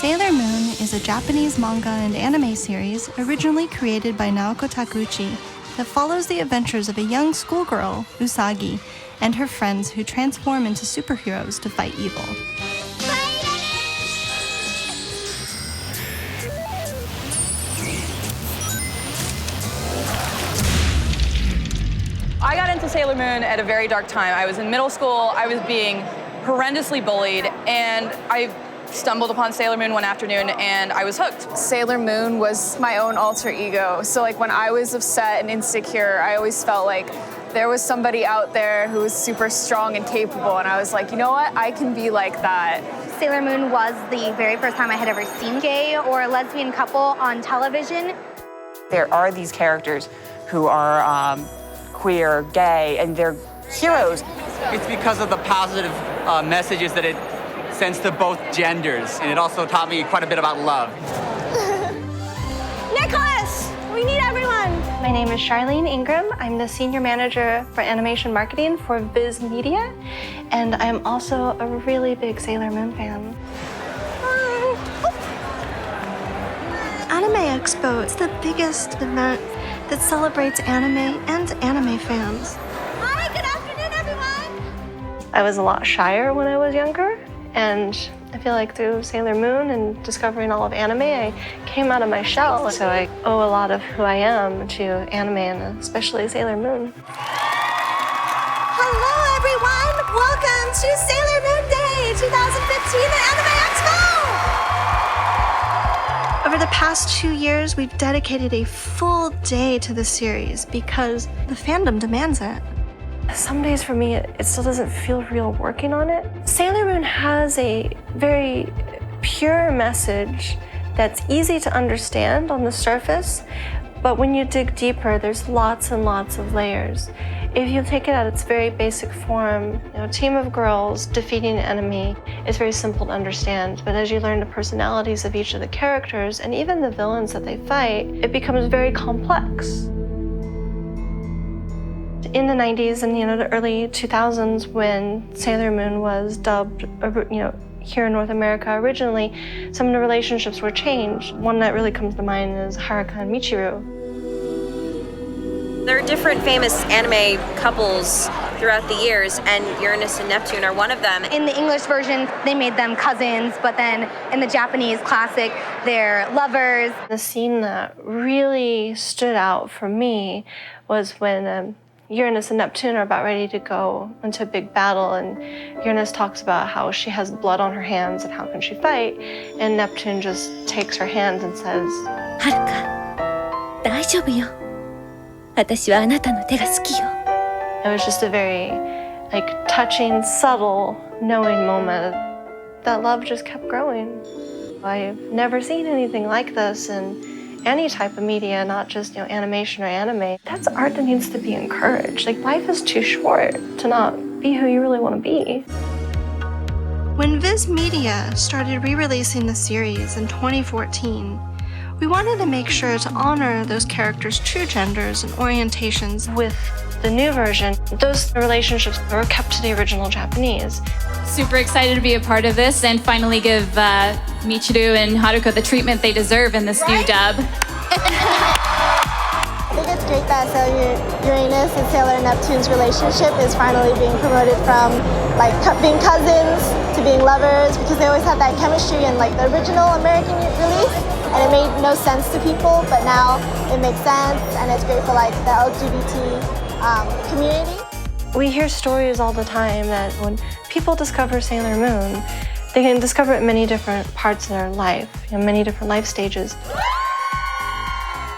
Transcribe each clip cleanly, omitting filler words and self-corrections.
Sailor Moon is a Japanese manga and anime series originally created by Naoko Takeuchi that follows the adventures of a young schoolgirl, Usagi, and her friends who transform into superheroes to fight evil. I got into Sailor Moon at a very dark time. I was in middle school, I was being horrendously bullied, and I stumbled upon Sailor Moon one afternoon and I was hooked. Sailor Moon was my own alter ego. So like when I was upset and insecure, I always felt like there was somebody out there who was super strong and capable, and I was like, you know what, I can be like that. Sailor Moon was the very first time I had ever seen a gay or a lesbian couple on television. There are these characters who are queer, gay, and they're heroes. It's because of the positive messages that it sends to both genders, and it also taught me quite a bit about love. Nicholas, we need everyone. My name is Charlene Ingram. I'm the Senior Manager for Animation Marketing for Viz Media, and I'm also a really big Sailor Moon fan. Anime Expo is the biggest event that celebrates anime and anime fans. Hi, good afternoon, everyone. I was a lot shyer when I was younger, and I feel like through Sailor Moon and discovering all of anime, I came out of my shell. So I owe a lot of who I am to anime and especially Sailor Moon. Hello, everyone. Welcome to Sailor Moon Day 2015 at Anime Expo. Over the past 2 years, we've dedicated a full day to the series because the fandom demands it. Some days for me, it still doesn't feel real working on it. Sailor Moon has a very pure message that's easy to understand on the surface, but when you dig deeper, there's lots and lots of layers. If you take it at its very basic form, a team of girls defeating an enemy is very simple to understand, but as you learn the personalities of each of the characters and even the villains that they fight, it becomes very complex. In the 90s and the early 2000s, when Sailor Moon was dubbed, here in North America originally, some of the relationships were changed. One that really comes to mind is Haruka and Michiru. There are different famous anime couples throughout the years, and Uranus and Neptune are one of them. In the English version, they made them cousins, but then in the Japanese classic, they're lovers. The scene that really stood out for me was when Uranus and Neptune are about ready to go into a big battle, and Uranus talks about how she has blood on her hands and how can she fight, and Neptune just takes her hands and says, Haruka, 大丈夫よ。私はあなたの手が好きよ。 It was just a very touching, subtle, knowing moment that love just kept growing. I've never seen anything like this in any type of media, not just animation or anime. That's art that needs to be encouraged. Life is too short to not be who you really want to be. When Viz Media started re-releasing the series in 2014, we wanted to make sure to honor those characters' true genders and orientations. With the new version, those relationships were kept to the original Japanese. Super excited to be a part of this and finally give Michiru and Haruka the treatment they deserve in this new dub. I think it's great that Uranus and Sailor Neptune's relationship is finally being promoted from being cousins to being lovers, because they always had that chemistry in the original American release, and it made no sense to people, but now it makes sense, and it's great for the LGBT community. We hear stories all the time that when people discover Sailor Moon, they can discover it in many different parts of their life, many different life stages.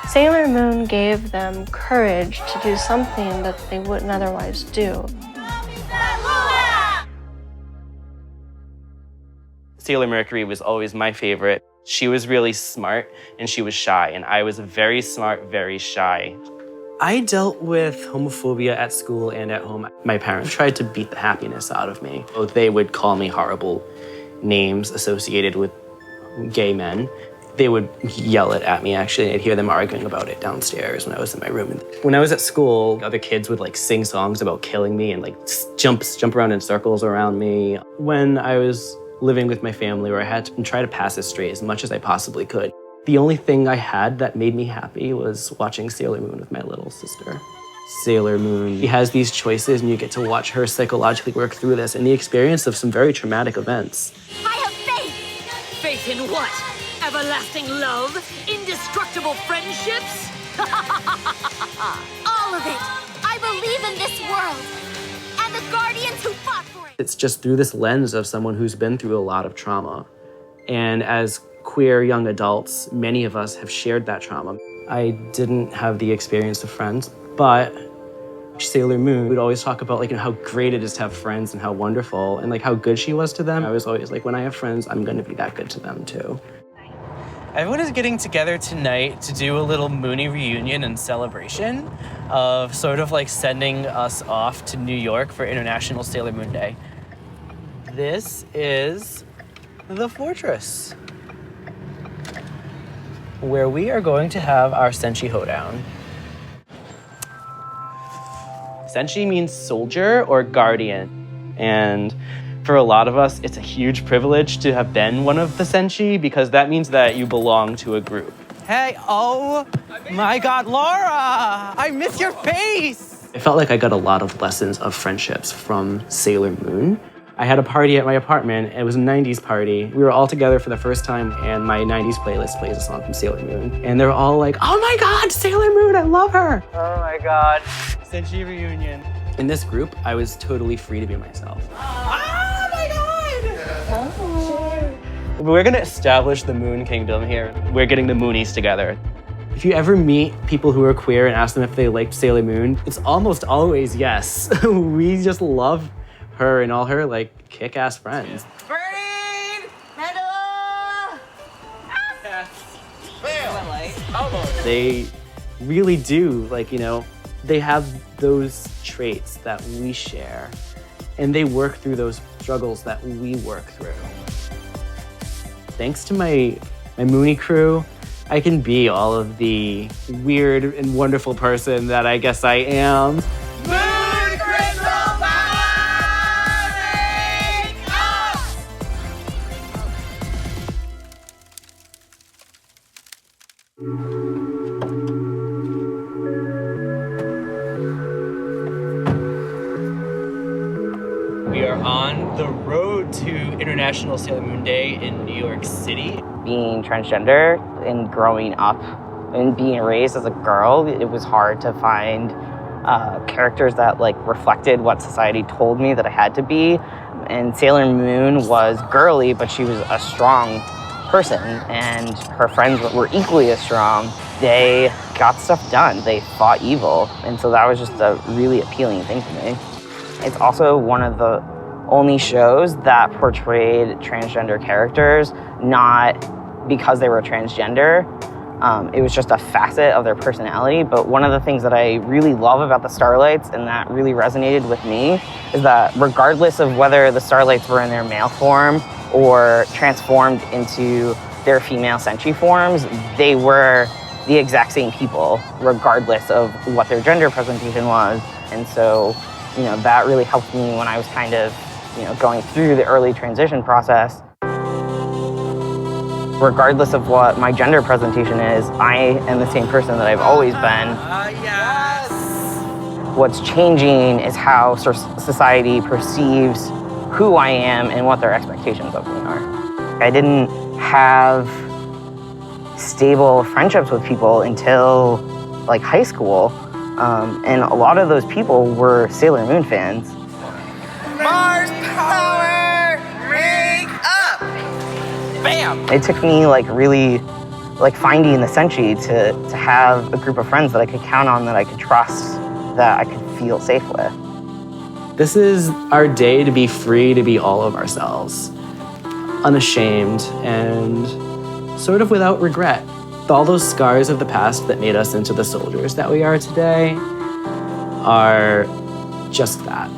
Sailor Moon gave them courage to do something that they wouldn't otherwise do. Sailor Mercury was always my favorite. She was really smart and she was shy, and I was very smart, very shy. I dealt with homophobia at school and at home. My parents tried to beat the happiness out of me. They would call me horrible names associated with gay men. They would yell it at me, actually. I'd hear them arguing about it downstairs when I was in my room. When I was at school, other kids would sing songs about killing me and jump around in circles around me. When I was living with my family where I had to try to pass it straight as much as I possibly could. The only thing I had that made me happy was watching Sailor Moon with my little sister. Sailor Moon, she has these choices and you get to watch her psychologically work through this and the experience of some very traumatic events. I have faith! Faith in what? Everlasting love? Indestructible friendships? All of it! I believe in this world! And the guardians who fought for it! It's just through this lens of someone who's been through a lot of trauma. And as queer young adults, many of us have shared that trauma. I didn't have the experience of friends, but Sailor Moon would always talk about how great it is to have friends and how wonderful and how good she was to them. I was always like, when I have friends, I'm gonna be that good to them too. Everyone is getting together tonight to do a little Moonie reunion and celebration of sort of sending us off to New York for International Sailor Moon Day. This is the fortress, where we are going to have our Senshi hoedown. Senshi means soldier or guardian. And for a lot of us, it's a huge privilege to have been one of the Senshi because that means that you belong to a group. Hey, oh my God, Laura! I miss your face! I felt like I got a lot of lessons of friendships from Sailor Moon. I had a party at my apartment. It was a 90s party. We were all together for the first time, and my 90s playlist plays a song from Sailor Moon. And they're all like, oh my God, Sailor Moon, I love her. Oh my God, Senshi reunion. In this group, I was totally free to be myself. Oh my God! Oh. We're gonna establish the Moon Kingdom here. We're getting the Moonies together. If you ever meet people who are queer and ask them if they liked Sailor Moon, it's almost always yes. We just love her and all her kick-ass friends. Bernie! Mandela! Almost. They really do, they have those traits that we share, and they work through those struggles that we work through. Thanks to my Moonie crew, I can be all of the weird and wonderful person that I guess I am. Moon Crystal We are on the road to International Sailor Moon Day in New York City. Being transgender and growing up and being raised as a girl, it was hard to find characters that reflected what society told me that I had to be. And Sailor Moon was girly, but she was a strong person, and her friends were equally as strong. They got stuff done. They fought evil, and so that was just a really appealing thing to me. It's also one of the only shows that portrayed transgender characters, not because they were transgender. It was just a facet of their personality. But one of the things that I really love about the Starlights and that really resonated with me is that regardless of whether the Starlights were in their male form or transformed into their female Senshi forms, they were the exact same people, regardless of what their gender presentation was. And so, that really helped me when I was kind of, going through the early transition process. Regardless of what my gender presentation is, I am the same person that I've always been. Yes! What's changing is how society perceives who I am and what their expectations of me are. I didn't have stable friendships with people until high school. And a lot of those people were Sailor Moon fans. Mars power, make up! Bam! It took me really finding the Senshi to have a group of friends that I could count on, that I could trust, that I could feel safe with. This is our day to be free to be all of ourselves, unashamed and sort of without regret. All those scars of the past that made us into the soldiers that we are today are just that.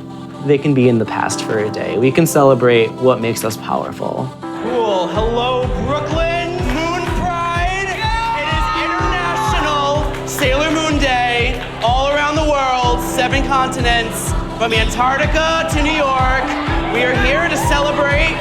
They can be in the past for a day. We can celebrate what makes us powerful. Cool. Hello, Brooklyn. Moon Pride. It is International Sailor Moon Day all around the world, 7 continents, from Antarctica to New York. We are here to celebrate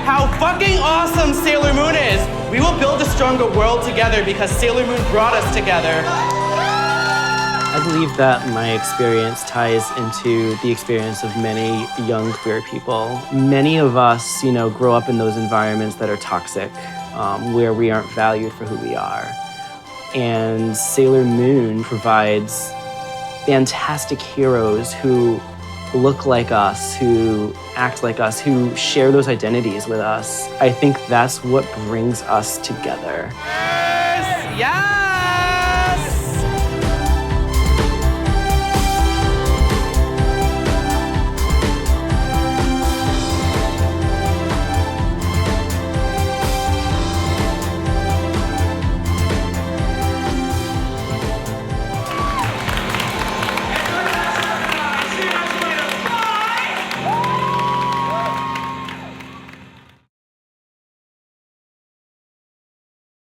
how fucking awesome Sailor Moon is. We will build a stronger world together because Sailor Moon brought us together. I believe that my experience ties into the experience of many young queer people. Many of us, grow up in those environments that are toxic, where we aren't valued for who we are. And Sailor Moon provides fantastic heroes who look like us, who act like us, who share those identities with us. I think that's what brings us together. Yes!